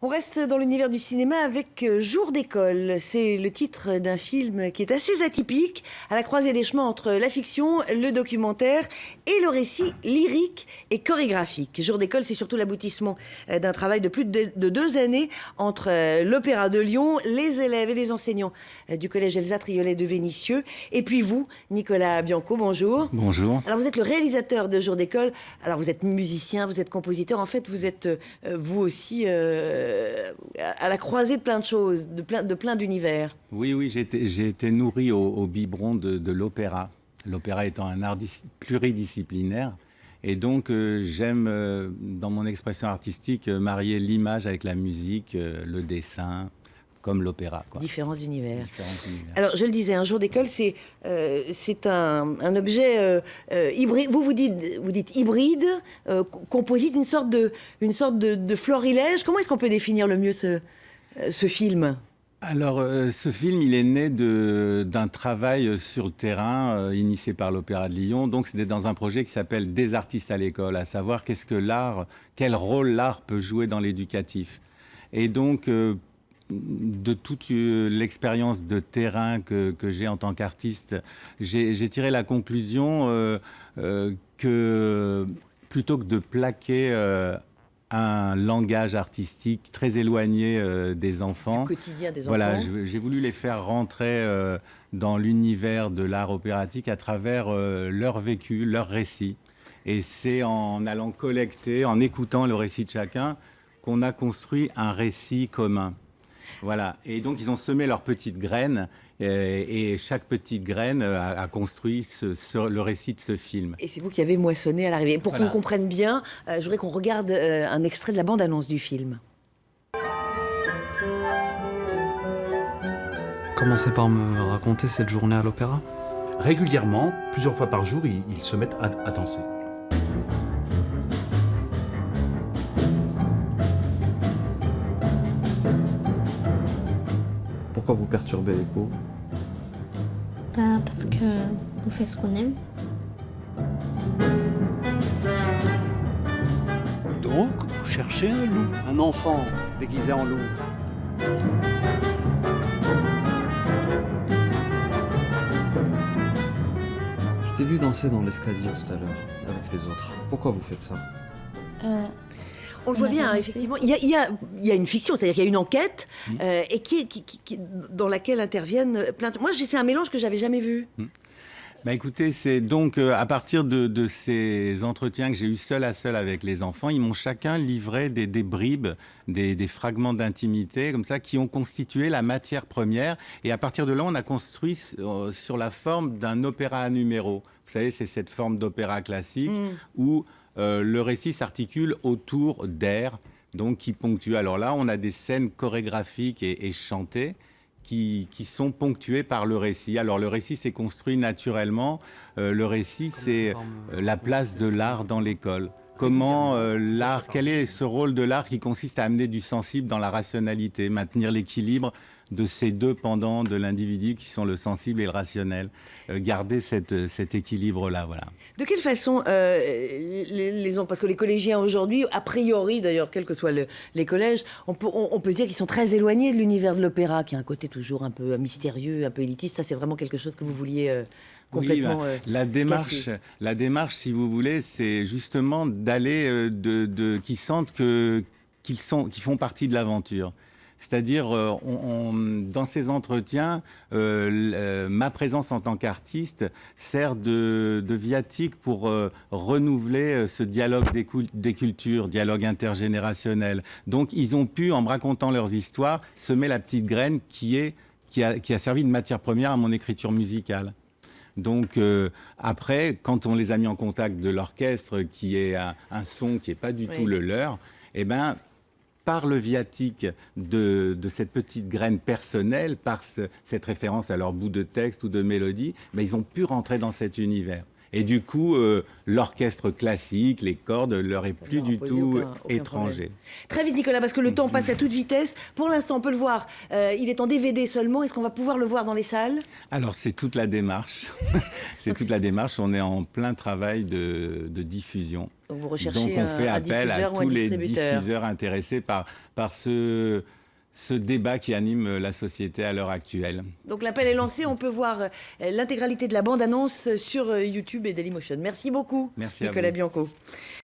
On reste dans l'univers du cinéma avec Jour d'école. C'est le titre d'un film qui est assez atypique, à la croisée des chemins entre la fiction, le documentaire et le récit lyrique et chorégraphique. Jour d'école, c'est surtout l'aboutissement d'un travail de plus de 2 années entre l'Opéra de Lyon, les élèves et les enseignants du collège Elsa Triolet de Vénissieux, et puis vous, Nicolas Bianco, bonjour. Bonjour. Alors vous êtes le réalisateur de Jour d'école. Alors vous êtes musicien, vous êtes compositeur. En fait, vous êtes vous aussi à la croisée de plein de choses, de plein d'univers. Oui, j'ai été nourri au biberon de l'opéra. L'opéra étant un art pluridisciplinaire. Et donc, j'aime, dans mon expression artistique, marier l'image avec la musique, le dessin, comme l'opéra, quoi. Différents univers. Différents univers. Alors, je le disais, un jour d'école, c'est un objet hybride. Vous dites hybride, composite, une sorte de florilège. Comment est-ce qu'on peut définir le mieux ce film ? Alors, ce film, il est né d'un travail sur le terrain initié par l'Opéra de Lyon. Donc, c'était dans un projet qui s'appelle Des artistes à l'école, à savoir quel rôle l'art peut jouer dans l'éducatif. Et donc, de toute l'expérience de terrain que j'ai en tant qu'artiste, j'ai tiré la conclusion que plutôt que de plaquer un langage artistique très éloigné des enfants, du quotidien des enfants. Voilà, j'ai voulu les faire rentrer dans l'univers de l'art opératique à travers leur vécu, leur récit. Et c'est en allant collecter, en écoutant le récit de chacun, qu'on a construit un récit commun. Voilà, et donc ils ont semé leurs petites graines et chaque petite graine a construit le récit de ce film. Et c'est vous qui avez moissonné à l'arrivée. Pour Voilà. qu'on comprenne bien, je voudrais qu'on regarde un extrait de la bande-annonce du film. Commencez par me raconter cette journée à l'opéra. Régulièrement, plusieurs fois par jour, ils se mettent à danser. Pourquoi vous perturbez les cours? Parce que on fait ce qu'on aime. Donc, vous cherchez un loup. Un enfant déguisé en loup. Je t'ai vu danser dans l'escalier tout à l'heure avec les autres. Pourquoi vous faites ça? On le voit bien, hein, effectivement. Il y a une fiction, c'est-à-dire qu'il y a une enquête et dans laquelle interviennent plein de... Moi, c'est un mélange que j'avais jamais vu. Bah écoutez, c'est donc à partir de ces entretiens que j'ai eus seul à seul avec les enfants, ils m'ont chacun livré des bribes, des fragments d'intimité, comme ça, qui ont constitué la matière première. Et à partir de là, on a construit sur la forme d'un opéra à numéros. Vous savez, c'est cette forme d'opéra classique où le récit s'articule autour d'airs, donc qui ponctuent. Alors là, on a des scènes chorégraphiques et chantées qui sont ponctuées par le récit. Alors le récit s'est construit naturellement. Le récit, c'est la place de l'art dans l'école. Comment l'art, quel est ce rôle de l'art qui consiste à amener du sensible dans la rationalité, maintenir l'équilibre de ces deux pendants de l'individu qui sont le sensible et le rationnel. Garder cet équilibre-là, voilà. De quelle façon, parce que les collégiens aujourd'hui, a priori d'ailleurs, quels que soient les collèges, on peut se dire qu'ils sont très éloignés de l'univers de l'opéra, qui a un côté toujours un peu mystérieux, un peu élitiste. Ça, c'est vraiment quelque chose que vous vouliez complètement la démarche, si vous voulez, c'est justement d'aller, qu'ils sentent qu'ils font partie de l'aventure. C'est-à-dire, dans ces entretiens, ma présence en tant qu'artiste sert de viatique pour renouveler ce dialogue des cultures, dialogue intergénérationnel. Donc, ils ont pu, en me racontant leurs histoires, semer la petite graine qui a servi de matière première à mon écriture musicale. Donc après, quand on les a mis en contact de l'orchestre, qui est un son qui n'est pas du tout le leur, eh ben, par le viatique de cette petite graine personnelle, par cette référence à leur bout de texte ou de mélodie, mais ils ont pu rentrer dans cet univers. Et du coup, l'orchestre classique, les cordes, leur est plus du tout étranger. Très vite, Nicolas, parce que le temps passe à toute vitesse. Pour l'instant, on peut le voir. Il est en DVD seulement. Est-ce qu'on va pouvoir le voir dans les salles ? Alors, c'est toute la démarche. C'est toute la démarche. On est en plein travail de diffusion. Donc vous recherchez Donc on fait un appel à diffuseur ou un tous les distributeur. diffuseurs intéressés par ce débat qui anime la société à l'heure actuelle. Donc l'appel est lancé, on peut voir l'intégralité de la bande-annonce sur YouTube et Dailymotion. Merci beaucoup, Merci à Nicolas vous. Bianco.